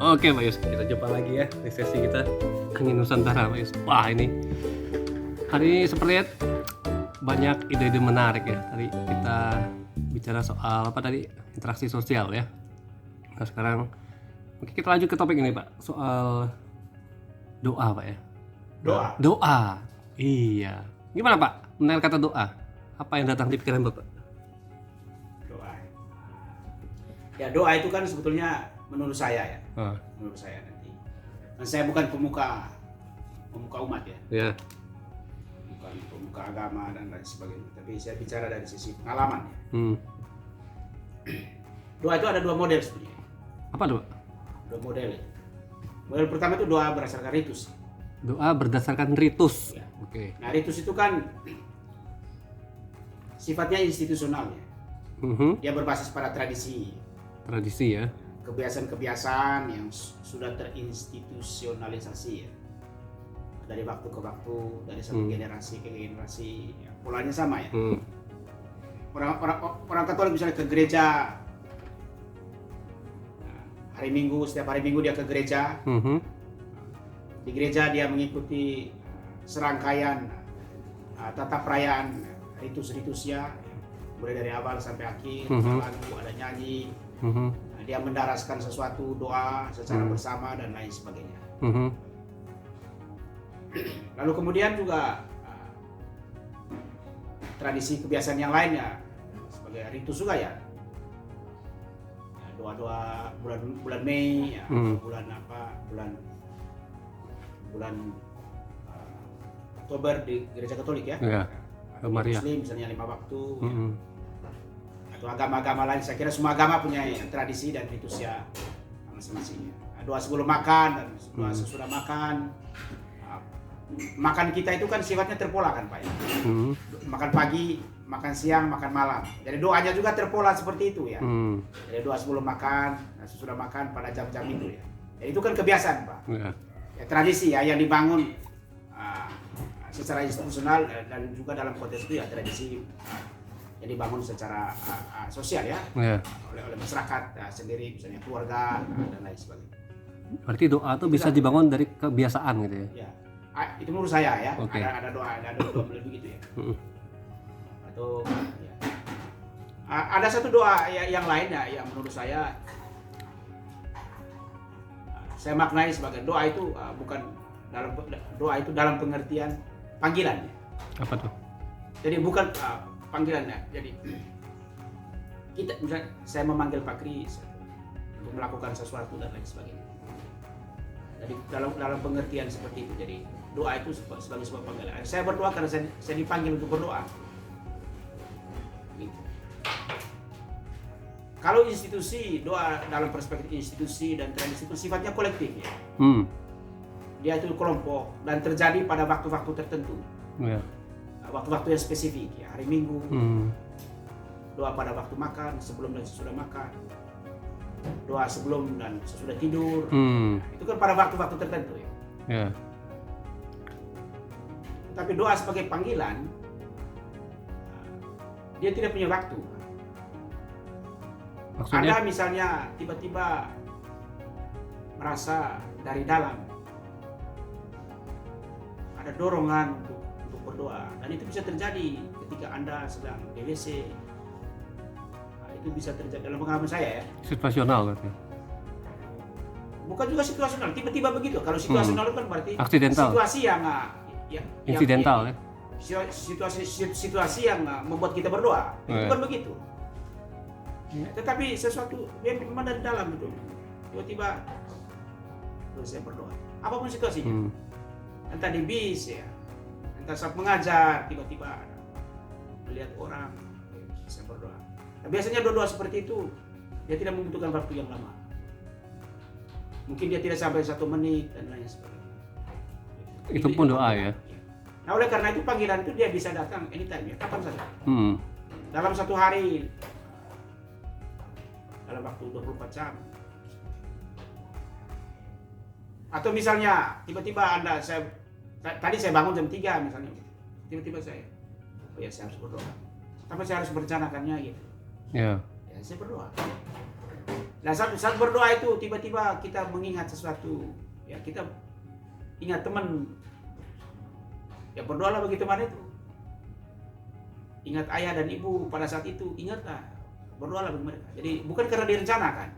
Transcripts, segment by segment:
Oke Pak Yus, kita jumpa lagi ya di sesi kita Angin Nusantara Pak Yus. Wah ini hari ini sepertinya banyak ide-ide menarik ya. Tadi kita bicara soal apa tadi, interaksi sosial ya. Nah sekarang mungkin kita lanjut ke topik ini Pak, soal doa Pak ya. Doa. Iya. Gimana Pak mengenal kata doa? Apa yang datang di pikiran Bapak? Doa. Ya doa itu kan sebetulnya menurut saya ya. Menurut saya nanti. Dan saya bukan pemuka umat ya. Ya. Bukan pemuka agama dan lain sebagainya. Tapi saya bicara dari sisi pengalaman ya. Doa itu ada dua model sebenarnya. Apa doa? Dua model ya. Model pertama itu doa berdasarkan ritus. Doa berdasarkan ritus. Ya. Oke. Nah ritus itu kan sifatnya institusional ya. Dia berbasis pada tradisi. Tradisi ya. Kebiasaan-kebiasaan yang sudah terinstitusionalisasi ya. Dari waktu ke waktu, dari satu generasi ke generasi, ya, polanya sama ya. Orang Katolik misalnya ke gereja hari Minggu, setiap hari Minggu dia ke gereja. Di gereja dia mengikuti serangkaian tata perayaan ritus-ritusnya, mulai dari awal sampai akhir, ada lagu, ada nyanyi. Dia mendaraskan sesuatu doa secara bersama dan lain sebagainya. Lalu kemudian juga tradisi kebiasaan yang lainnya sebagai ritus juga ya. Doa-doa bulan Mei, ya, bulan Oktober di gereja Katolik ya. Maria. Muslim misalnya 5 waktu. Ya. Atau agama-agama lain, saya kira semua agama punya tradisi dan ritusnya masing-masing. Doa sebelum makan dan doa sesudah makan. Makan kita itu kan sifatnya terpola kan Pak ya. Makan pagi, makan siang, makan malam. Jadi doanya juga terpola seperti itu ya. Jadi doa sebelum makan, sesudah makan pada jam-jam itu ya. Jadi itu kan kebiasaan Pak. Ya, tradisi ya yang dibangun secara institusional dan juga dalam konteks itu ya tradisi yang dibangun secara sosial ya, oleh masyarakat sendiri, misalnya keluarga dan lain sebagainya. Berarti doa itu bisa dibangun dari kebiasaan gitu ya? Ya, itu menurut saya ya. Okay. Ada doa lebih gitu ya. Atau ya. Ada satu doa yang lain ya, yang menurut saya maknai sebagai doa itu dalam pengertian panggilan. Apa tuh? Jadi bukan panggilannya. Jadi kita misalnya saya memanggil Pak Kris untuk melakukan sesuatu dan lain sebagainya. Jadi dalam pengertian seperti itu. Jadi doa itu sebagai sebuah panggilan. Saya berdoa karena saya dipanggil untuk berdoa. Gitu. Kalau institusi, doa dalam perspektif institusi dan tradisi itu sifatnya kolektif ya. Dia itu kelompok dan terjadi pada waktu-waktu tertentu. Waktu-waktu yang spesifik ya, hari Minggu. Doa pada waktu makan, sebelum dan sesudah makan. Doa sebelum dan sesudah tidur. Itu kan pada waktu-waktu tertentu ya. Tapi doa sebagai panggilan, dia tidak punya waktu. Maksudnya? Anda misalnya tiba-tiba merasa dari dalam ada dorongan untuk berdoa, dan itu bisa terjadi ketika Anda sedang di WC. Itu bisa terjadi dalam pengalaman saya ya. Situasional berarti? Bukan juga situasional, tiba-tiba begitu. Kalau situasional itu kan berarti aksidental. Situasi yang insidental ya. Situasi yang membuat kita berdoa. Itu kan begitu. Tetapi sesuatu yang memang dari dalam itu. Tiba-tiba saya berdoa. Apapun situasinya. Entah di bis ya, entah saat mengajar, tiba-tiba melihat orang, saya berdoa. Nah, biasanya doa seperti itu, dia tidak membutuhkan waktu yang lama. Mungkin dia tidak sampai 1 menit dan lain sebagainya. Itu pun doa ya. Nah oleh karena itu panggilan itu dia bisa datang anytime ya, kapan saja. Dalam satu hari, dalam waktu 24 jam. Atau misalnya tiba-tiba tadi saya bangun jam 3 misalnya, tiba-tiba saya harus berdoa. Tapi saya harus merencanakannya gitu. Ya saya berdoa. Nah saat berdoa itu tiba-tiba kita mengingat sesuatu, ya kita ingat teman, ya berdoalah bagi teman itu. Ingat ayah dan ibu pada saat itu, ingatlah, berdoalah bagi mereka. Jadi bukan karena direncanakan.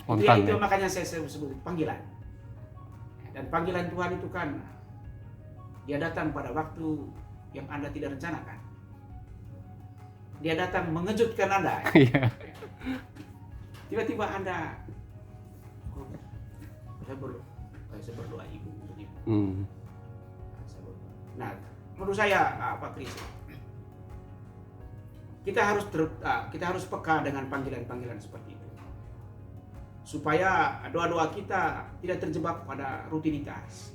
Spontan. Itu Ya? makanya saya sebut panggilan. Dan panggilan Tuhan itu kan dia datang pada waktu yang Anda tidak rencanakan. Dia datang mengejutkan Anda. Iya. Tiba-tiba Anda, oh, saya berdoa ibu untuk ibu. Saya berdoa. Nah, menurut saya Pak Kris, kita harus peka dengan panggilan-panggilan seperti itu, supaya doa-doa kita tidak terjebak pada rutinitas,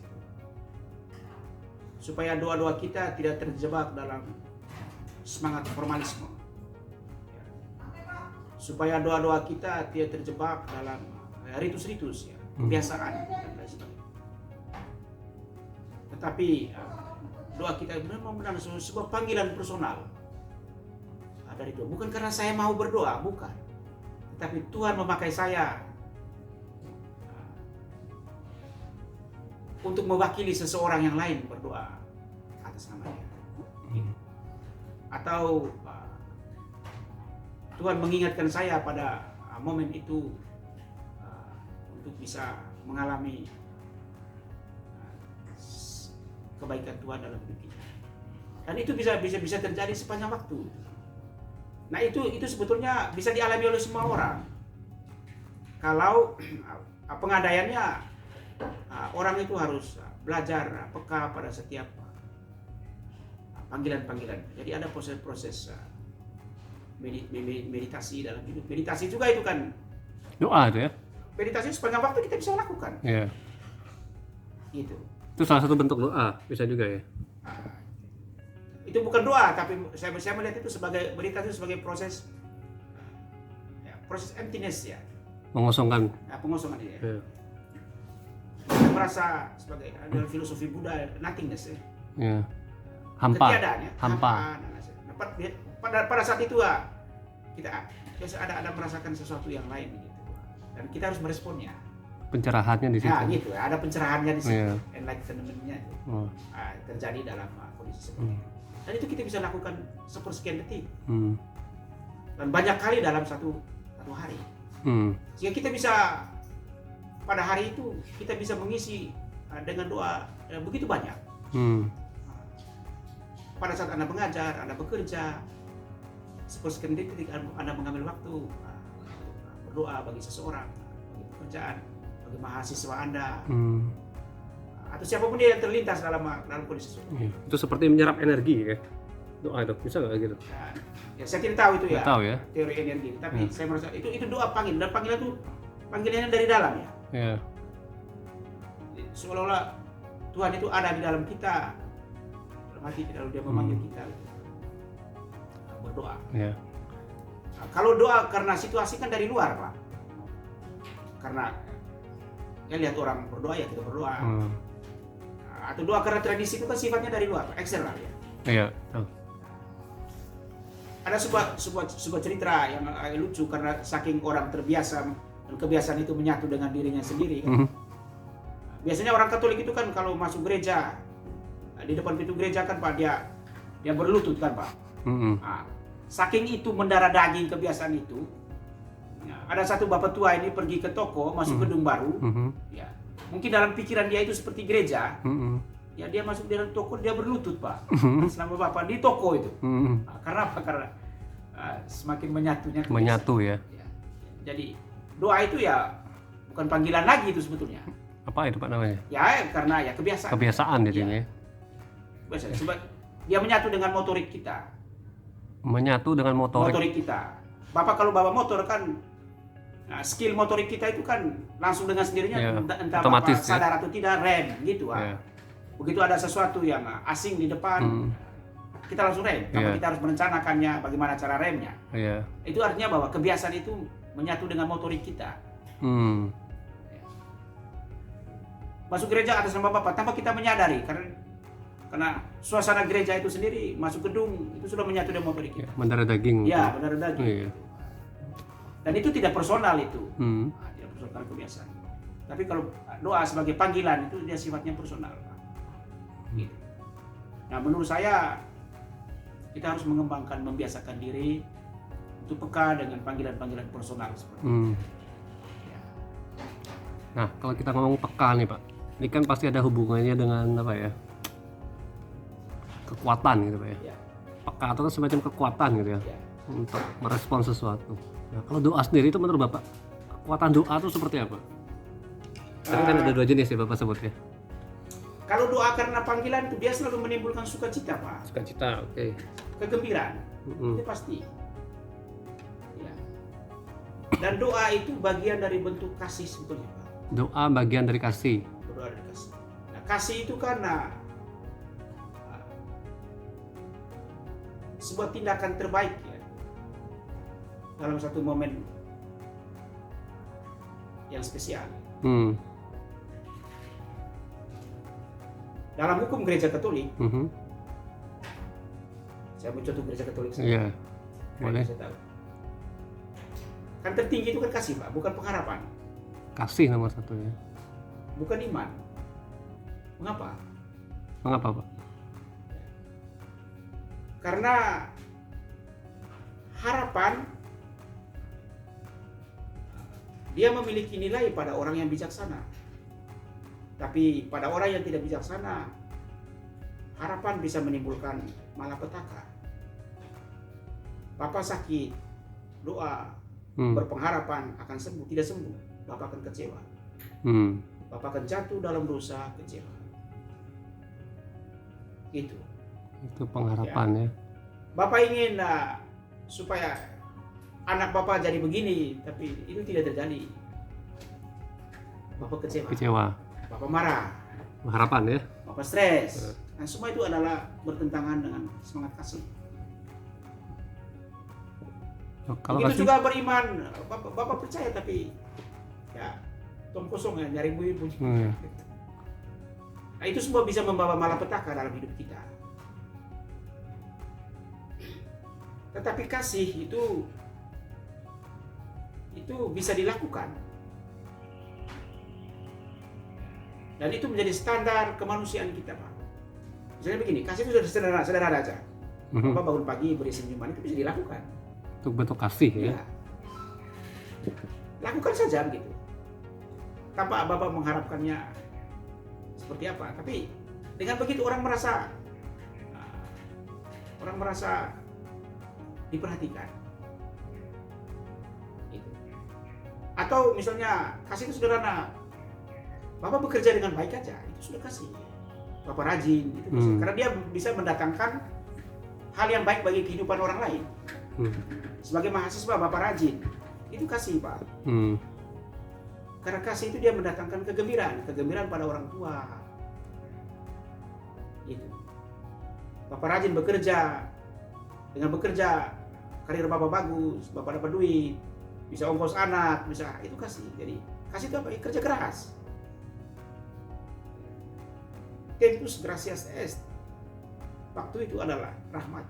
supaya doa-doa kita tidak terjebak dalam semangat formalisme, supaya doa-doa kita tidak terjebak dalam ritus-ritus, ya, kebiasaan dan lain sebagainya. Tetapi doa kita benar-benar sebuah panggilan personal dari Tuhan. Bukan karena saya mau berdoa, bukan. Tetapi Tuhan memakai saya untuk mewakili seseorang yang lain berdoa atas namanya. Atau Tuhan mengingatkan saya pada momen itu untuk bisa mengalami kebaikan Tuhan dalam hidup kita. Dan itu bisa terjadi sepanjang waktu. Nah itu sebetulnya bisa dialami oleh semua orang. Kalau pengadaiannya orang itu harus belajar peka pada setiap panggilan-panggilan. Jadi ada proses-proses meditasi dalam hidup. Meditasi juga itu kan Doa itu ya. meditasi sepanjang waktu kita bisa lakukan. Iya. Gitu. Itu salah satu bentuk doa, bisa juga ya. Itu bukan doa, tapi saya melihat itu sebagai meditasi sebagai proses proses emptiness, ya, Mengosongkan. pengosongan, ya. Iya. Saya merasa sebagai dalam filosofi Buddha nothingness, ya. Iya. Hampa. Ketiadaan, ya. Hampa. Pada saat itu kita biasa ada merasakan sesuatu yang lain gitu. Dan kita harus meresponnya. Pencerahannya di situ. Nah, gitu. Ada pencerahannya di situ. Iya. Enlightenment-nya itu. Oh. Terjadi dalam kondisi seperti itu. Dan itu kita bisa lakukan sepersekian detik. Dan banyak kali dalam satu hari. Sehingga kita bisa pada hari itu kita bisa mengisi dengan doa begitu banyak. Pada saat Anda mengajar, Anda bekerja, sepersekian detik Anda mengambil waktu berdoa bagi seseorang, bagi pekerjaan, bagi mahasiswa Anda, atau siapapun dia yang terlintas dalam kondisi seperti itu. Itu seperti menyerap energi ya. Doa itu bisa nggak gitu? Ya saya tidak tahu itu ya. Nggak tahu ya. Teori energi, tapi saya merasa itu doa panggilan, dan panggilan itu panggilannya dari dalam, ya. Iya. Seolah-olah Tuhan itu ada di dalam kita, dalam hati, lalu dia memanggil kita berdoa. Iya. Nah, kalau doa karena situasi kan dari luar, Pak. Karena ya lihat orang berdoa ya kita berdoa. Atau doa karena tradisi itu kan sifatnya dari luar, eksternal, ya. Iya. Tahu. Ada sebuah cerita yang lucu karena saking orang terbiasa dan kebiasaan itu menyatu dengan dirinya sendiri. Kan? Biasanya orang Katolik itu kan kalau masuk gereja, di depan pintu gereja kan Pak dia berlutut kan Pak. Nah, saking itu mendarah daging kebiasaan itu, ada satu bapak tua ini pergi ke toko masuk gedung baru, ya mungkin dalam pikiran dia itu seperti gereja. Ya dia masuk di dalam toko, dia berlutut Pak. Selama Bapak di toko itu. Karena apa? Karena semakin menyatunya. Menyatu ya. Jadi doa itu ya bukan panggilan lagi itu sebetulnya. Apa itu Pak namanya? Ya karena ya kebiasaan. Kebiasaan jadinya. Ya. Biasa sebab dia menyatu dengan motorik kita. Menyatu dengan motorik kita. Bapak kalau bawa motor kan skill motorik kita itu kan langsung dengan sendirinya ya, entah otomatis, Bapak sadar atau tidak rem gitu. Ya. Begitu ada sesuatu yang asing di depan, kita langsung rem. Tapi kita harus merencanakannya, bagaimana cara remnya. Itu artinya bahwa kebiasaan itu menyatu dengan motorik kita. Masuk gereja atas nama Bapak tanpa kita menyadari, karena suasana gereja itu sendiri, masuk gedung itu sudah menyatu dengan motorik kita. Mendarah daging. Ya, mendarah daging. Dan itu tidak personal itu. Hmm. Tidak personal kebiasaan. Tapi kalau doa sebagai panggilan itu dia sifatnya personal, Pak. Gitu. Nah, menurut saya kita harus mengembangkan, membiasakan diri untuk peka dengan panggilan-panggilan personal seperti itu. Ya. Nah, kalau kita ngomong peka nih Pak, ini kan pasti ada hubungannya dengan apa ya? Kekuatan gitu Pak ya. Ya. Peka itu kan semacam kekuatan gitu ya, Ya. untuk merespon sesuatu. Nah, kalau doa sendiri itu menurut Bapak, kekuatan doa itu seperti apa? Tadi kan ada 2 jenis ya Bapak sebut ya. Kalau doa karena panggilan itu dia selalu menimbulkan sukacita, Pak. Sukacita, oke. Kegembiraan. Itu pasti. Ya. Dan doa itu bagian dari bentuk kasih sebetulnya, Pak. Doa bagian dari kasih. Doa dari kasih. Nah, kasih itu karena sebuah tindakan terbaik ya dalam satu momen yang spesial. Dalam hukum gereja Katolik, saya mencontoh gereja Katolik saja. Iya, boleh. Saya tahu. Kan tertinggi itu kan kasih, Pak, bukan pengharapan, Kasih nomor 1 ya. bukan iman. Mengapa? Mengapa Pak? Karena harapan dia memiliki nilai pada orang yang bijaksana. Tapi pada orang yang tidak bijaksana, harapan bisa menimbulkan malapetaka. Bapak sakit, doa, berpengharapan akan sembuh, tidak sembuh, Bapak akan kecewa. Bapak akan jatuh dalam dosa, kecewa. Itu pengharapan ya. Bapak ingin supaya anak Bapak jadi begini, tapi itu tidak terjadi. Bapak kecewa. Bapak marah. Harapan ya. Bapak stres. Nah, semua itu adalah bertentangan dengan semangat kasih. Kalau Begitu kasih, juga beriman, Bapak percaya tapi ya tong kosong ya, nyari bunyi. Nah, itu semua bisa membawa malapetaka dalam hidup kita. Tetapi kasih itu bisa dilakukan. Dan itu menjadi standar kemanusiaan kita, Pak. Misalnya begini, kasih itu sudah sederhana aja. Bapak bangun pagi beri senyuman, itu bisa dilakukan. Untuk bentuk kasih ya. Lakukan saja begitu. Tanpa Bapak mengharapkannya seperti apa. Tapi dengan begitu orang merasa diperhatikan. Gitu. Atau misalnya kasih itu sederhana. Bapak bekerja dengan baik aja, itu sudah kasih. Bapak rajin, itu kasih. Karena dia bisa mendatangkan hal yang baik bagi kehidupan orang lain. Sebagai mahasiswa Bapak rajin, itu kasih, Pak. Karena kasih itu dia mendatangkan kegembiraan pada orang tua. Itu. Bapak rajin bekerja, dengan bekerja karir Bapak bagus, Bapak dapat duit, bisa ongkos anak, bisa, itu kasih. Jadi kasih itu apa? Kerja keras. Tempus gratias est. Waktu itu adalah rahmat.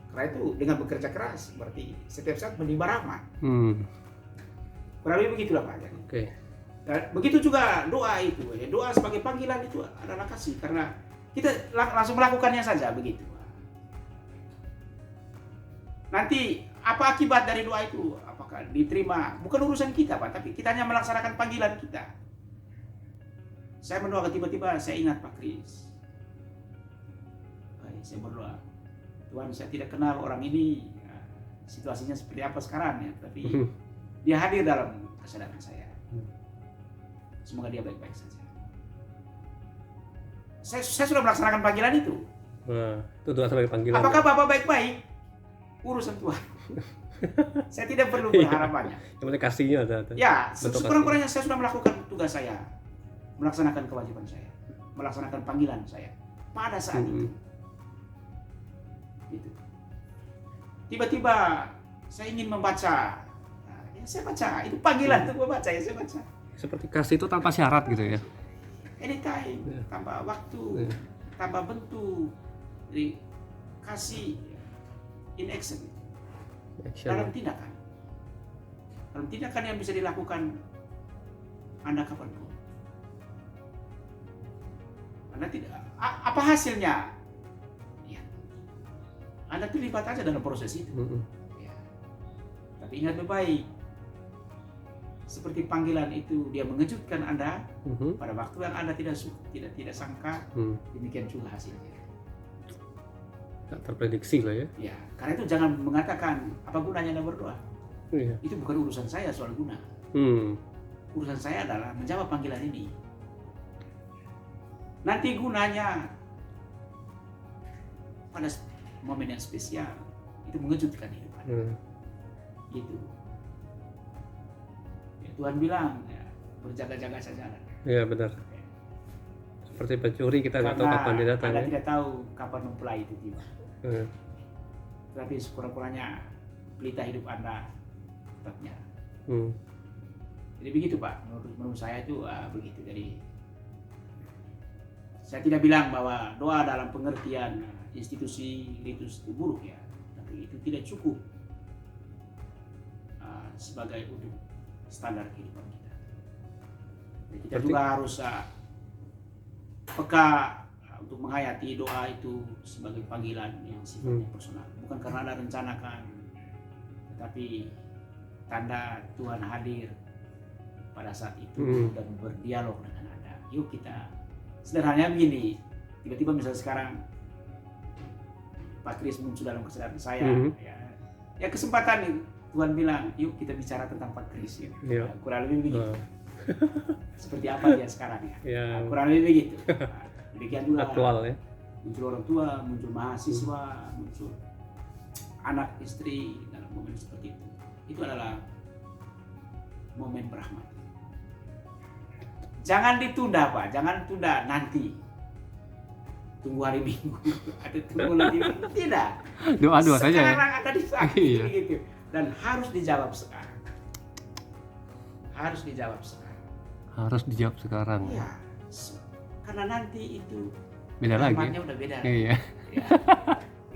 Karena itu dengan bekerja keras berarti setiap saat menimba rahmat. Kurang lebih begitulah Pak. Oke. Dan begitu juga doa itu. Doa sebagai panggilan itu adalah kasih. Karena kita langsung melakukannya saja begitu. Nanti apa akibat dari doa itu? Apakah diterima? Bukan urusan kita Pak, tapi kita hanya melaksanakan panggilan kita. Saya mendoakan, tiba-tiba saya ingat Pak Kris. Saya berdoa, Tuhan, saya tidak kenal orang ini, situasinya seperti apa sekarang ya, tapi dia hadir dalam kesadaran saya. Semoga dia baik-baik saja. Saya sudah melaksanakan panggilan itu. Nah, itu doa sebagai panggilan. Apakah Bapak baik-baik? Urusan Tuhan. Saya tidak perlu berharap banyak. Yang penting kasihnya ada. Ya, sekurang-kurangnya saya sudah melakukan tugas saya. Melaksanakan kewajiban saya, melaksanakan panggilan saya pada saat itu. Gitu. Tiba-tiba saya ingin membaca, ya saya baca. Itu panggilan untuk membaca, ya saya baca. Seperti kasih itu tanpa syarat gitu ya. Anytime, tanpa waktu, tanpa bentuk. Jadi kasih in action, dalam tindakan. Kalau tindakan yang bisa dilakukan Anda kapanpun. Anda tidak, apa hasilnya? Ya, Anda terlibat aja dalam proses itu. Ya. Tapi ingat baik, seperti panggilan itu dia mengejutkan Anda pada waktu yang Anda tidak sangka, demikian juga hasilnya. Tak terprediksi lah ya. Ya, karena itu jangan mengatakan apa gunanya Anda berdoa. Iya. Itu bukan urusan saya soal guna. Urusan saya adalah menjawab panggilan ini. Nanti gunanya pada momen yang spesial, itu mengejutkan hidup Anda. Itu. Ya, Tuhan bilang, ya, berjaga-jaga saja. Iya benar. Seperti pencuri kita nggak tahu kapan dia datang. Anda Ya? tidak tahu kapan mempelai itu tiba. Tapi sekurang-kurangnya pelita hidup Anda tetap nyala. Jadi begitu Pak, menurut saya itu begitu. Jadi saya tidak bilang bahwa doa dalam pengertian institusi ritus itu buruk ya, tapi itu tidak cukup sebagai untuk standar kehidupan kita. Jadi kita juga harus peka untuk menghayati doa itu sebagai panggilan yang sifatnya personal, bukan karena Anda rencanakan, tetapi tanda Tuhan hadir pada saat itu dan berdialog dengan Anda. Yuk kita sederhananya begini, tiba-tiba misalnya sekarang Pak Kris muncul dalam kesadaran saya, ya kesempatan nih Tuhan bilang, yuk kita bicara tentang Pak Kris ya. Ya, kurang lebih begitu. Seperti apa dia sekarang ya? Kurang lebih begitu. Demikian juga aktual ya. Muncul orang tua, muncul mahasiswa, muncul anak istri dalam momen seperti itu. Itu adalah momen berahmat. Jangan ditunda Pak, jangan tunda nanti. Tunggu hari Minggu atau tunggu nanti Minggu. Tidak. Doa-doa saja ya. Sekarang ada di saat gitu. Dan harus dijawab sekarang. Harus dijawab sekarang. Harus dijawab sekarang. Iya. Karena nanti itu beda lagi. Udah beda. Iya. Ya.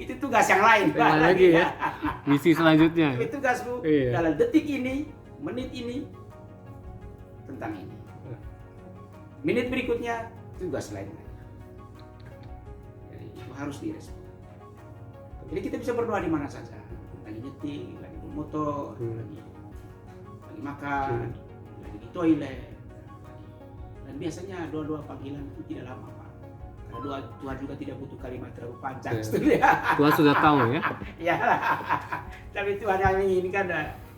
Itu tugas yang lain. Beda lagi ya. Misi selanjutnya. Itu tugasmu dalam detik ini, menit ini tentang ini. Menit berikutnya tugas lain. Jadi itu harus direspon. Jadi kita bisa berdoa di mana saja. Lagi nyetir, lagi bermotor, lagi makan, lagi di toilet. Dan biasanya doa-doa panggilan itu tidak lama Pak. Karena doa Tuhan juga tidak butuh kalimat terlalu panjang. Tuhan sudah tahu ya. Ya. Tapi Tuhan yang menginginkan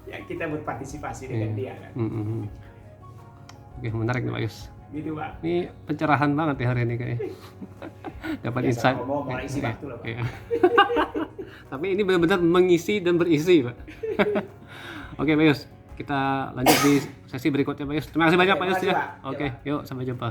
ya kita berpartisipasi dengan Dia kan. Oke, menarik nih Pak Yus. Gitu Pak. Ini pencerahan banget ya hari ini kayaknya. Dapat insight. Mau isi waktu lah Pak. Iya. Tapi ini benar-benar mengisi dan berisi Pak. Oke Pak Yus, kita lanjut di sesi berikutnya Pak Yus. Terima kasih banyak Pak Yus ya. Oke, yuk sampai jumpa.